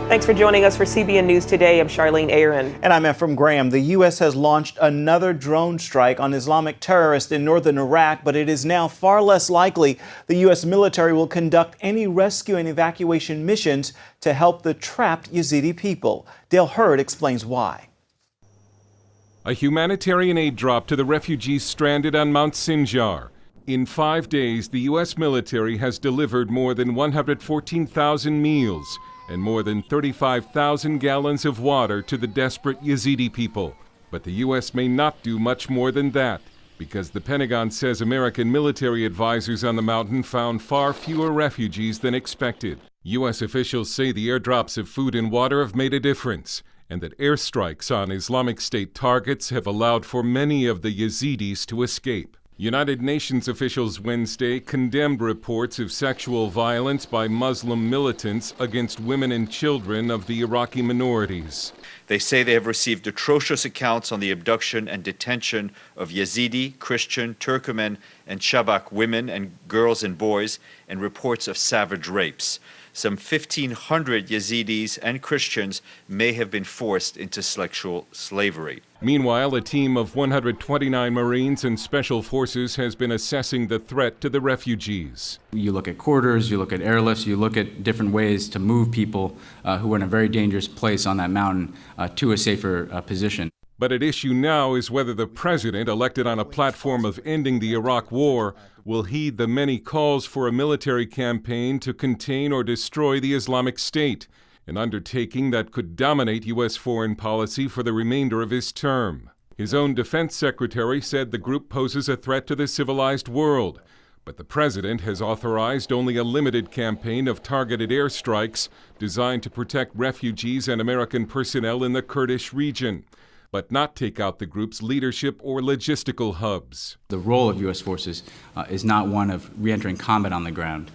Thanks for joining us for CBN News Today. I'm Charlene Aaron. And I'm Ephraim Graham. The U.S. has launched another drone strike on Islamic terrorists in northern Iraq, but it is now far less likely the U.S. military will conduct any rescue and evacuation missions to help the trapped Yazidi people. Dale Hurd explains why. A humanitarian aid drop to the refugees stranded on Mount Sinjar. In 5 days, the U.S. military has delivered more than 114,000 meals and more than 35,000 gallons of water to the desperate Yazidi people. But the U.S. may not do much more than that, because the Pentagon says American military advisors on the mountain found far fewer refugees than expected. U.S. officials say the airdrops of food and water have made a difference, and that airstrikes on Islamic State targets have allowed for many of the Yazidis to escape. United Nations officials Wednesday condemned reports of sexual violence by Muslim militants against women and children of the Iraqi minorities. They say they have received atrocious accounts on the abduction and detention of Yazidi, Christian, Turkmen, and Shabak women and girls and boys, and reports of savage rapes. Some 1,500 Yazidis and Christians may have been forced into sexual slavery. Meanwhile, a team of 129 Marines and Special Forces has been assessing the threat to the refugees. You look at corridors, you look at airlifts, you look at different ways to move people who are in a very dangerous place on that mountain to a safer position. But at issue now is whether the president, elected on a platform of ending the Iraq War, will heed the many calls for a military campaign to contain or destroy the Islamic State, an undertaking that could dominate U.S. foreign policy for the remainder of his term. His own defense secretary said the group poses a threat to the civilized world, but the president has authorized only a limited campaign of targeted airstrikes designed to protect refugees and American personnel in the Kurdish region, but not take out the group's leadership or logistical hubs. The role of U.S. forces is not one of re-entering combat on the ground.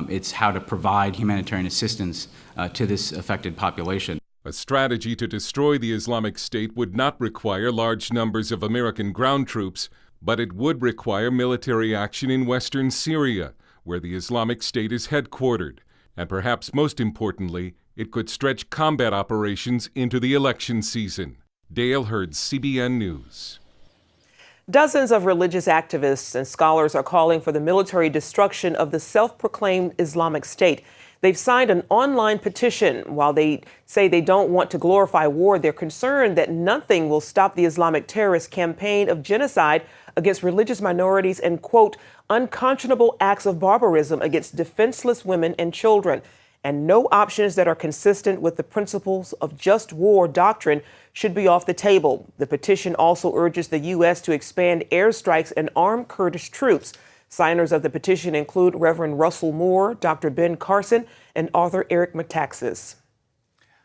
It's how to provide humanitarian assistance to this affected population. A strategy to destroy the Islamic State would not require large numbers of American ground troops, but it would require military action in western Syria, where the Islamic State is headquartered. And perhaps most importantly, it could stretch combat operations into the election season. Dale Hurd, CBN News. Dozens of religious activists and scholars are calling for the military destruction of the self-proclaimed Islamic State. They've signed an online petition. While they say they don't want to glorify war, they're concerned that nothing will stop the Islamic terrorist campaign of genocide against religious minorities and, quote, unconscionable acts of barbarism against defenseless women and children. And no options that are consistent with the principles of just war doctrine should be off the table. The petition also urges the U.S. to expand airstrikes and arm Kurdish troops. Signers of the petition include Reverend Russell Moore, Dr. Ben Carson, and author Eric Metaxas.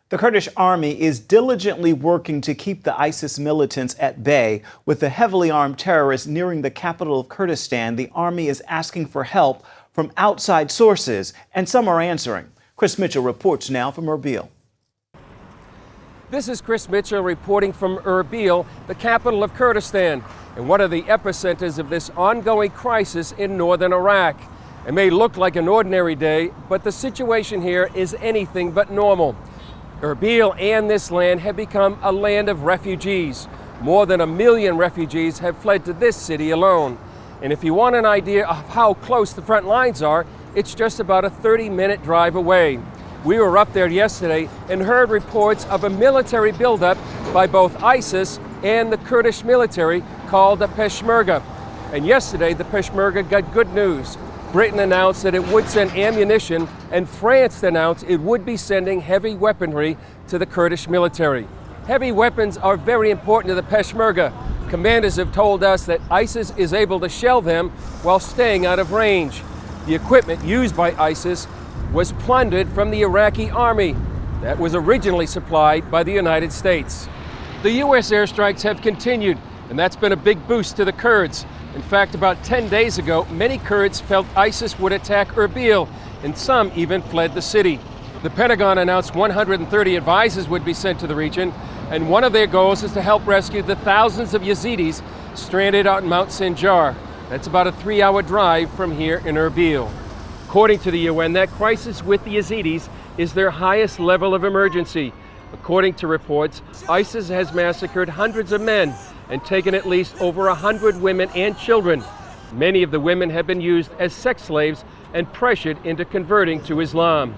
The Kurdish army is diligently working to keep the ISIS militants at bay. With the heavily armed terrorists nearing the capital of Kurdistan, the army is asking for help from outside sources, and some are answering. Chris Mitchell reports now from Erbil. This is Chris Mitchell reporting from Erbil, the capital of Kurdistan, and one of the epicenters of this ongoing crisis in northern Iraq. It may look like an ordinary day, but the situation here is anything but normal. Erbil and this land have become a land of refugees. More than 1 million refugees have fled to this city alone. And if you want an idea of how close the front lines are, it's just about a 30-minute drive away. We were up there yesterday and heard reports of a military buildup by both ISIS and the Kurdish military called the Peshmerga. And yesterday, the Peshmerga got good news. Britain announced that it would send ammunition, and France announced it would be sending heavy weaponry to the Kurdish military. Heavy weapons are very important to the Peshmerga. Commanders have told us that ISIS is able to shell them while staying out of range. The equipment used by ISIS was plundered from the Iraqi army that was originally supplied by the United States. The U.S. airstrikes have continued, and that's been a big boost to the Kurds. In fact, about 10 days ago, many Kurds felt ISIS would attack Erbil, and some even fled the city. The Pentagon announced 130 advisors would be sent to the region, and one of their goals is to help rescue the thousands of Yazidis stranded on Mount Sinjar. That's about a 3-hour drive from here in Erbil. According to the UN, that crisis with the Yazidis is their highest level of emergency. According to reports, ISIS has massacred hundreds of men and taken at least over 100 women and children. Many of the women have been used as sex slaves and pressured into converting to Islam.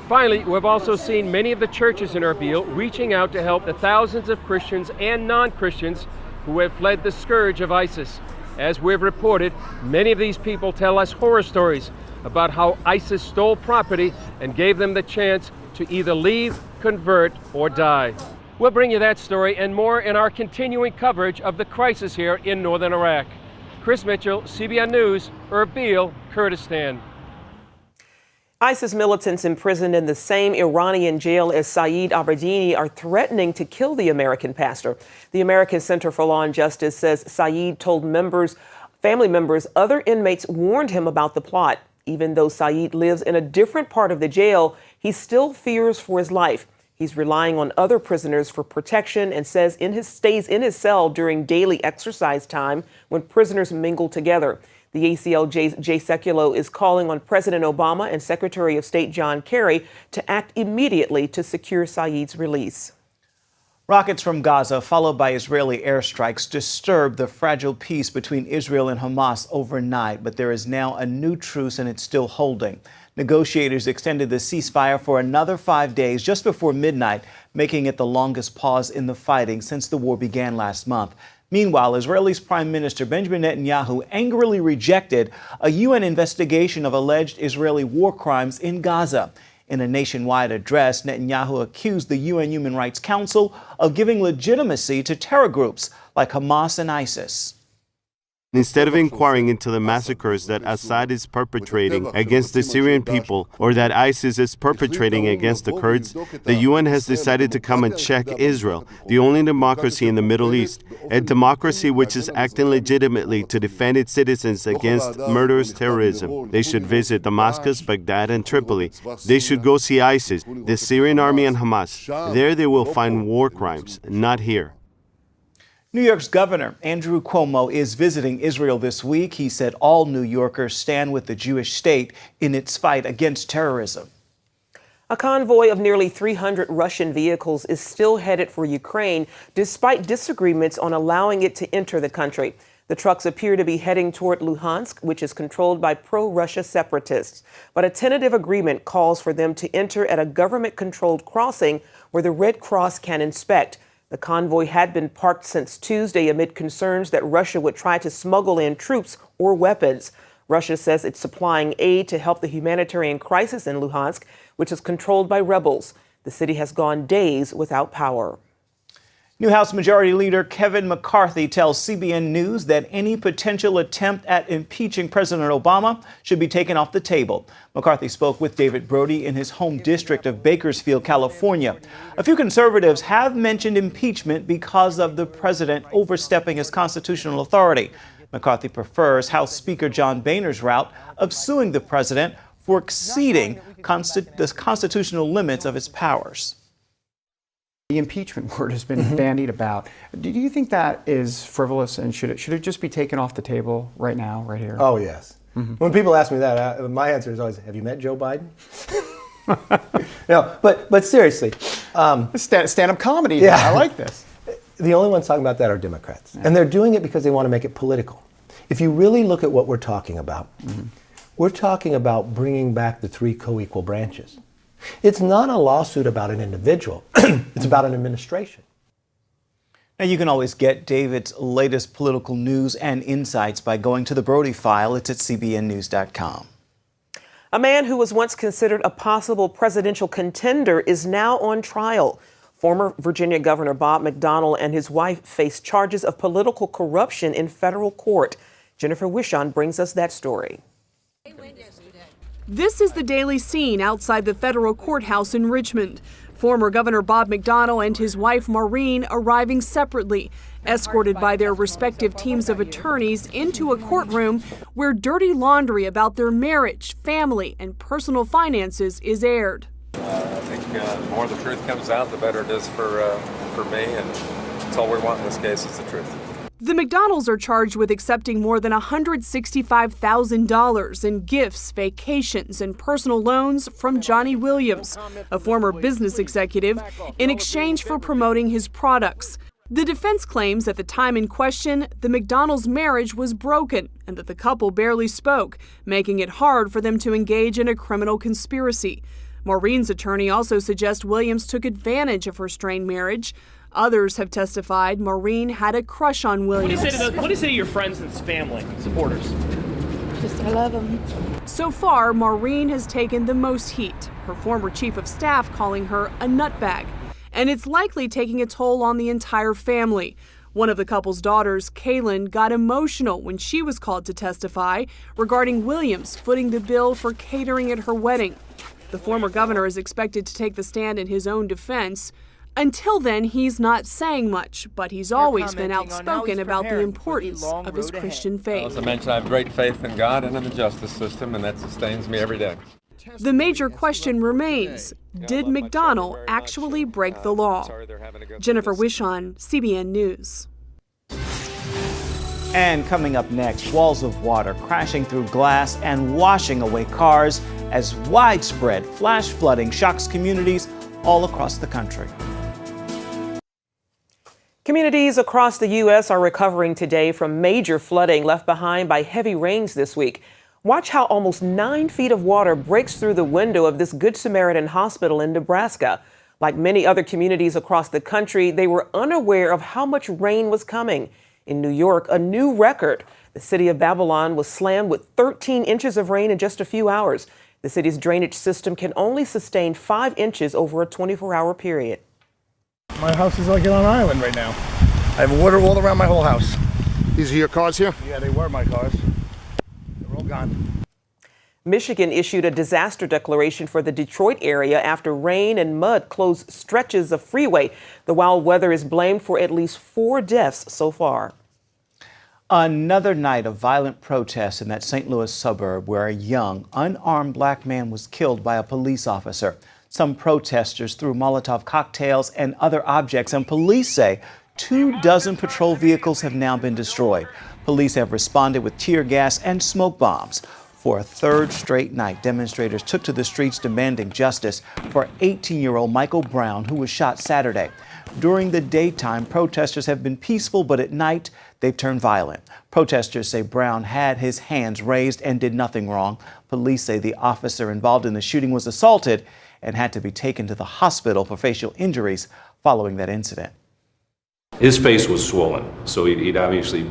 Finally, we've also seen many of the churches in Erbil reaching out to help the thousands of Christians and non-Christians who have fled the scourge of ISIS. As we've reported, many of these people tell us horror stories about how ISIS stole property and gave them the chance to either leave, convert, or die. We'll bring you that story and more in our continuing coverage of the crisis here in northern Iraq. Chris Mitchell, CBN News, Erbil, Kurdistan. ISIS militants imprisoned in the same Iranian jail as Saeed Abedini are threatening to kill the American pastor. The American Center for Law and Justice says Saeed told family members other inmates warned him about the plot. Even though Saeed lives in a different part of the jail, he still fears for his life. He's relying on other prisoners for protection and says stays in his cell during daily exercise time when prisoners mingle together. The ACLJ Sekulow is calling on President Obama and Secretary of State John Kerry to act immediately to secure Saeed's release. Rockets from Gaza, followed by Israeli airstrikes, disturbed the fragile peace between Israel and Hamas overnight, but there is now a new truce and it's still holding. Negotiators extended the ceasefire for another 5 days just before midnight, making it the longest pause in the fighting since the war began last month. Meanwhile, Israel's Prime Minister Benjamin Netanyahu angrily rejected a UN investigation of alleged Israeli war crimes in Gaza. In a nationwide address, Netanyahu accused the UN Human Rights Council of giving legitimacy to terror groups like Hamas and ISIS. Instead of inquiring into the massacres that Assad is perpetrating against the Syrian people or that ISIS is perpetrating against the Kurds, the UN has decided to come and check Israel, the only democracy in the Middle East, a democracy which is acting legitimately to defend its citizens against murderous terrorism. They should visit Damascus, Baghdad, and Tripoli. They should go see ISIS, the Syrian army, and Hamas. There they will find war crimes, not here. New York's Governor Andrew Cuomo is visiting Israel this week. He said all New Yorkers stand with the Jewish state in its fight against terrorism. A convoy of nearly 300 Russian vehicles is still headed for Ukraine, despite disagreements on allowing it to enter the country. The trucks appear to be heading toward Luhansk, which is controlled by pro-Russia separatists. But a tentative agreement calls for them to enter at a government-controlled crossing where the Red Cross can inspect. The convoy had been parked since Tuesday amid concerns that Russia would try to smuggle in troops or weapons. Russia says it's supplying aid to help the humanitarian crisis in Luhansk, which is controlled by rebels. The city has gone days without power. New House Majority Leader Kevin McCarthy tells CBN News that any potential attempt at impeaching President Obama should be taken off the table. McCarthy spoke with David Brody in his home district of Bakersfield, California. A few conservatives have mentioned impeachment because of the president overstepping his constitutional authority. McCarthy prefers House Speaker John Boehner's route of suing the president for exceeding the constitutional limits of his powers. The impeachment word has been bandied about. Do you think that is frivolous and should it just be taken off the table right now, right here? Oh, yes. When people ask me that, my answer is always, have you met Joe Biden? No, but seriously. Stand-up comedy. Yeah. I like this. The only ones talking about that are Democrats. Yeah. And they're doing it because they want to make it political. If you really look at what we're talking about, we're talking about bringing back the three co-equal branches. It's not a lawsuit about an individual. It's about an administration. Now, you can always get David's latest political news and insights by going to the Brody File. It's at cbnnews.com. A man who was once considered a possible presidential contender is now on trial. Former Virginia Governor Bob McDonnell and his wife face charges of political corruption in federal court. Jennifer Wishon brings us that story. This is the daily scene outside the federal courthouse in Richmond. Former Governor Bob McDonnell and his wife Maureen arriving separately, escorted by their respective teams of attorneys into a courtroom where dirty laundry about their marriage, family, and personal finances is aired. I think the more the truth comes out, the better it is for me, and that's all we want in this case is the truth. The McDonald's are charged with accepting more than $165,000 in gifts, vacations, and personal loans from Johnny Williams, a former business executive, in exchange for promoting his products. The defense claims at the time in question, the McDonald's marriage was broken and that the couple barely spoke, making it hard for them to engage in a criminal conspiracy. Maureen's attorney also suggests Williams took advantage of her strained marriage. Others have testified Maureen had a crush on Williams. What do you say to your friends and family, supporters? Just I love them. So far, Maureen has taken the most heat, her former chief of staff calling her a nutbag. And it's likely taking a toll on the entire family. One of the couple's daughters, Kaylin, got emotional when she was called to testify regarding Williams footing the bill for catering at her wedding. The former governor is expected to take the stand in his own defense. Until then, he's not saying much, but he's always been outspoken about the importance of his Christian faith. As I mentioned, I have great faith in God and in the justice system, and that sustains me every day. The major question remains, did McDonald actually break the law? Jennifer Wishon, CBN News. And coming up next, walls of water crashing through glass and washing away cars as widespread flash flooding shocks communities all across the country. Communities across the U.S. are recovering today from major flooding left behind by heavy rains this week. Watch how almost 9 feet of water breaks through the window of this Good Samaritan hospital in Nebraska. Like many other communities across the country, they were unaware of how much rain was coming. In New York, a new record. The city of Babylon was slammed with 13 inches of rain in just a few hours. The city's drainage system can only sustain 5 inches over a 24-hour period. My house is like on an island right now. I have water all around my whole house. These are your cars here? Yeah, they were my cars. They're all gone. Michigan issued a disaster declaration for the Detroit area after rain and mud closed stretches of freeway. The wild weather is blamed for at least 4 deaths so far. Another night of violent protests in that St. Louis suburb where a young, unarmed black man was killed by a police officer. Some protesters threw Molotov cocktails and other objects, and police say 24 patrol vehicles have now been destroyed. Police have responded with tear gas and smoke bombs. For a third straight night, demonstrators took to the streets demanding justice for 18-year-old Michael Brown, who was shot Saturday. During the daytime, protesters have been peaceful, but at night, they've turned violent. Protesters say Brown had his hands raised and did nothing wrong. Police say the officer involved in the shooting was assaulted and had to be taken to the hospital for facial injuries following that incident. His face was swollen, so he'd obviously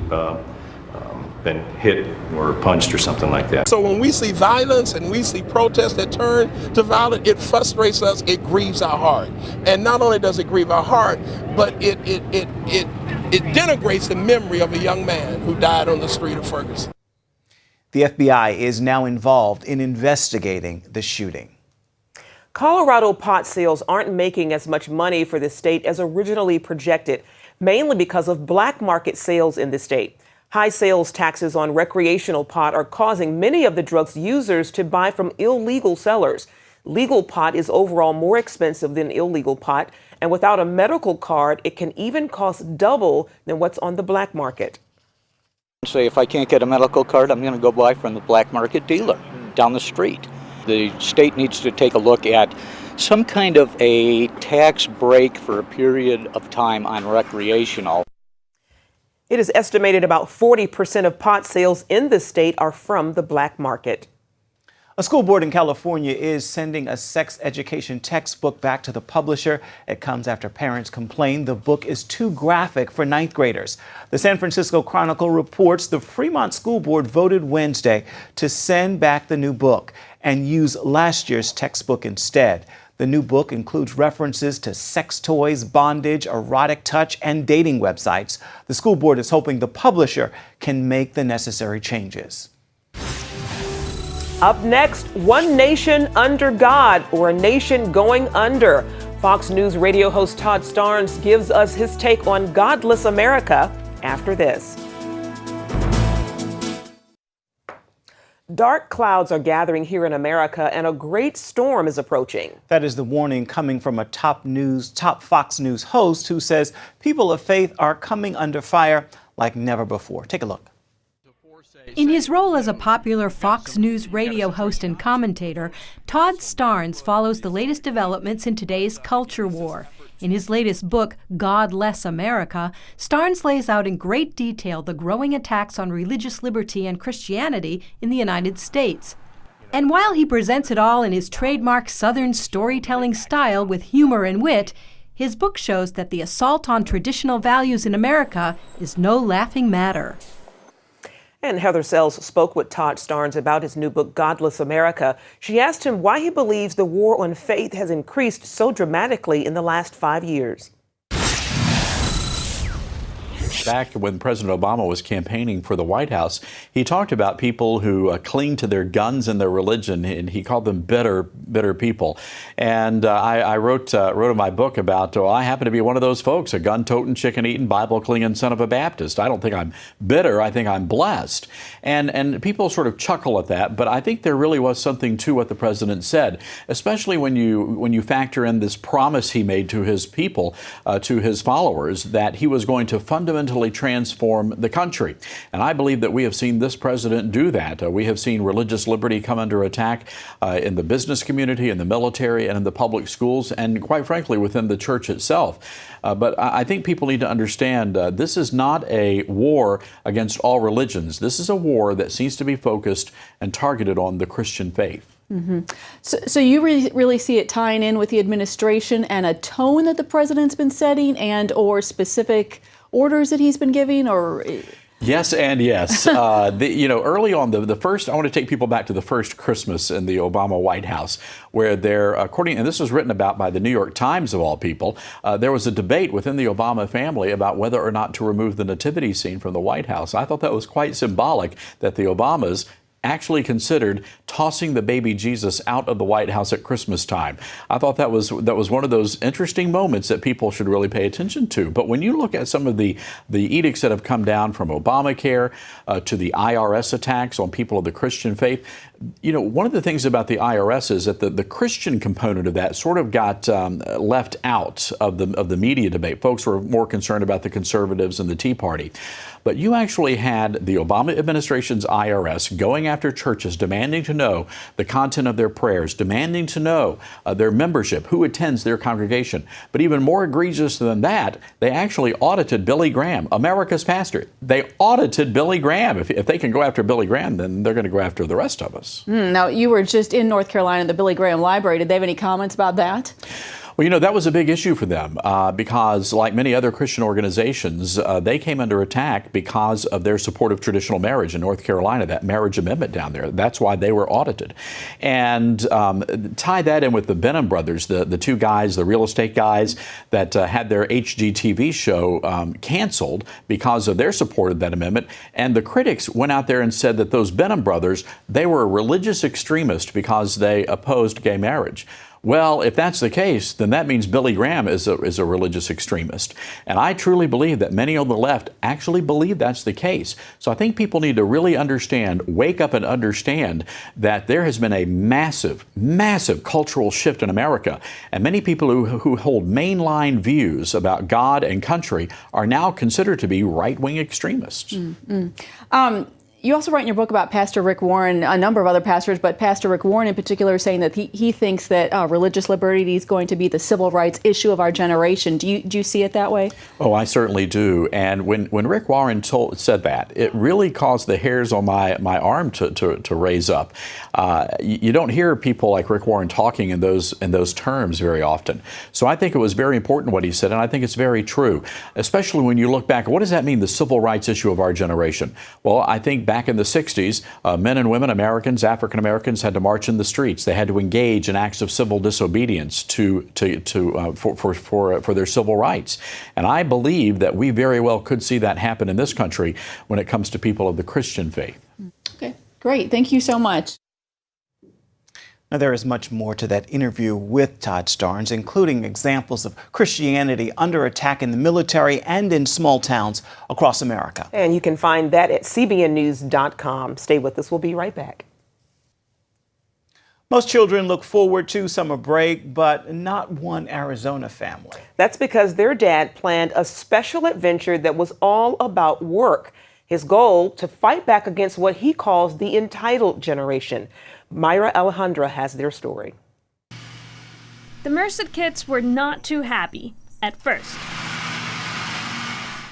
been hit or punched or something like that. So when we see violence and we see protests that turn to violence, it frustrates us, it grieves our heart. And not only does it grieve our heart, but it denigrates the memory of a young man who died on the street of Ferguson. The FBI is now involved in investigating the shooting. Colorado pot sales aren't making as much money for the state as originally projected, mainly because of black market sales in the state. High sales taxes on recreational pot are causing many of the drug's users to buy from illegal sellers. Legal pot is overall more expensive than illegal pot, and without a medical card, it can even cost double than what's on the black market. Say if I can't get a medical card, I'm going to go buy from the black market dealer down the street. The state needs to take a look at some kind of a tax break for a period of time on recreational. It is estimated about 40% of pot sales in the state are from the black market. A school board in California is sending a sex education textbook back to the publisher. It comes after parents complain the book is too graphic for 9th graders. The San Francisco Chronicle reports the Fremont School Board voted Wednesday to send back the new book and use last year's textbook instead. The new book includes references to sex toys, bondage, erotic touch, and dating websites. The school board is hoping the publisher can make the necessary changes. Up next, one nation under God, or a nation going under. Fox News radio host Todd Starnes gives us his take on godless America after this. Dark clouds are gathering here in America, and a great storm is approaching. That is the warning coming from a top Fox News host who says people of faith are coming under fire like never before. Take a look. In his role as a popular Fox News radio host and commentator, Todd Starnes follows the latest developments in today's culture war. In his latest book, God Less America, Starnes lays out in great detail the growing attacks on religious liberty and Christianity in the United States. And while he presents it all in his trademark Southern storytelling style with humor and wit, his book shows that the assault on traditional values in America is no laughing matter. And Heather Sells spoke with Todd Starnes about his new book, Godless America. She asked him why he believes the war on faith has increased so dramatically in the last 5 years. Back when President Obama was campaigning for the White House, he talked about people who cling to their guns and their religion, and he called them bitter people. And I wrote in my book about, I happen to be one of those folks, a gun-toting, chicken-eating, Bible-clinging son of a Baptist. I don't think I'm bitter. I think I'm blessed. And people sort of chuckle at that, but I think there really was something to what the president said, especially when you factor in this promise he made to his people, to his followers, that he was going to fundamentally transform the country. And I believe that we have seen this president do that. We have seen religious liberty come under attack in the business community, in the military, and in the public schools, and quite frankly, within the church itself. But I think people need to understand this is not a war against all religions. This is a war that seems to be focused and targeted on the Christian faith. Mm-hmm. So you really see it tying in with the administration and a tone that the president's been setting and or specific orders that he's been giving, or? Yes and yes. Early on, the first, I want to take people back to the first Christmas in the Obama White House, where there, and this was written about by the New York Times of all people, there was a debate within the Obama family about whether or not to remove the nativity scene from the White House. I thought that was quite symbolic that the Obamas actually considered tossing the baby Jesus out of the White House at Christmas time. I thought that was one of those interesting moments that people should really pay attention to. But when you look at some of the edicts that have come down from Obamacare to the IRS attacks on people of the Christian faith, one of the things about the IRS is that the Christian component of that sort of got left out of the media debate. Folks were more concerned about the conservatives and the Tea Party. But you actually had the Obama administration's IRS going after churches, demanding to know the content of their prayers, demanding to know their membership, who attends their congregation. But even more egregious than that, they actually audited Billy Graham, America's pastor. They audited Billy Graham. If they can go after Billy Graham, then they're going to go after the rest of us. Now, you were just in North Carolina, the Billy Graham Library. Did they have any comments about that? Well, that was a big issue for them because, like many other Christian organizations, they came under attack because of their support of traditional marriage in North Carolina, that marriage amendment down there. That's why they were audited. And tie that in with the Benham brothers, the two guys, the real estate guys that had their HGTV show canceled because of their support of that amendment. And the critics went out there and said that those Benham brothers, they were a religious extremist because they opposed gay marriage. Well, if that's the case, then that means Billy Graham is a religious extremist. And I truly believe that many on the left actually believe that's the case. So I think people need to really understand, wake up and understand that there has been a massive, massive cultural shift in America. And many people who hold mainline views about God and country are now considered to be right-wing extremists. Mm-hmm. You also write in your book about Pastor Rick Warren, a number of other pastors, but Pastor Rick Warren in particular saying that he thinks that religious liberty is going to be the civil rights issue of our generation. Do you see it that way? Oh, I certainly do. And when Rick Warren said that, it really caused the hairs on my arm to raise up. You don't hear people like Rick Warren talking in those terms very often. So I think it was very important what he said, and I think it's very true, especially when you look back. What does that mean, the civil rights issue of our generation? Well, I think back in the 60s, men and women, Americans, African Americans, had to march in the streets. They had to engage in acts of civil disobedience for their civil rights. And I believe that we very well could see that happen in this country when it comes to people of the Christian faith. Okay, great. Thank you so much. Now, there is much more to that interview with Todd Starnes, including examples of Christianity under attack in the military and in small towns across America. And you can find that at cbnnews.com. Stay with us. We'll be right back. Most children look forward to summer break, but not one Arizona family. That's because their dad planned a special adventure that was all about work. His goal, to fight back against what he calls the entitled generation. Myra Alejandra has their story. The Merced kids were not too happy at first.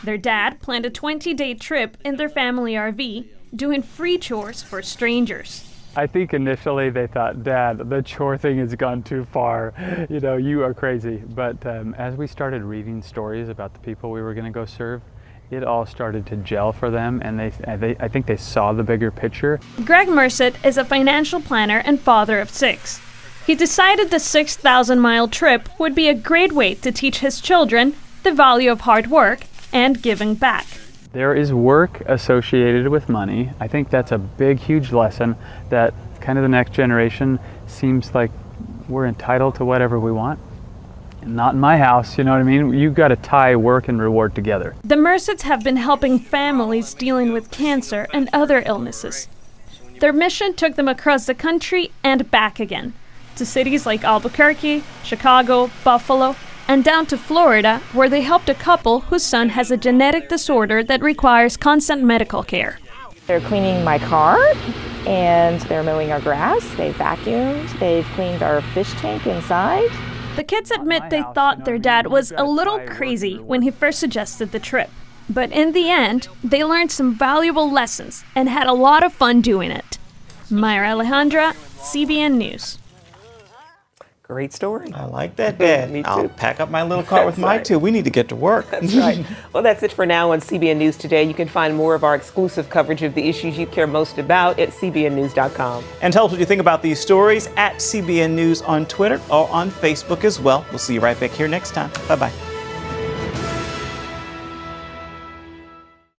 Their dad planned a 20-day trip in their family RV, doing free chores for strangers. I think initially they thought, Dad, the chore thing has gone too far. You know, you are crazy. But as we started reading stories about the people we were going to go serve, it all started to gel for them, and I think they saw the bigger picture. Greg Merced is a financial planner and father of 6. He decided the 6,000-mile trip would be a great way to teach his children the value of hard work and giving back. There is work associated with money. I think that's a big, huge lesson that kind of the next generation seems like we're entitled to whatever we want. Not in my house, you know what I mean? You've got to tie work and reward together. The Merceds have been helping families dealing with cancer and other illnesses. Their mission took them across the country and back again, to cities like Albuquerque, Chicago, Buffalo, and down to Florida, where they helped a couple whose son has a genetic disorder that requires constant medical care. They're cleaning my car, and they're mowing our grass, they've vacuumed, they've cleaned our fish tank inside. The kids admit they thought their dad was a little crazy when he first suggested the trip. But in the end, they learned some valuable lessons and had a lot of fun doing it. Myra Alejandra, CBN News. Great story. I like that, Dad. Me too. I'll pack up my little car with mine, too. We need to get to work. That's right. Well, that's it for now on CBN News Today. You can find more of our exclusive coverage of the issues you care most about at cbnnews.com. And tell us what you think about these stories at CBN News on Twitter or on Facebook as well. We'll see you right back here next time. Bye-bye.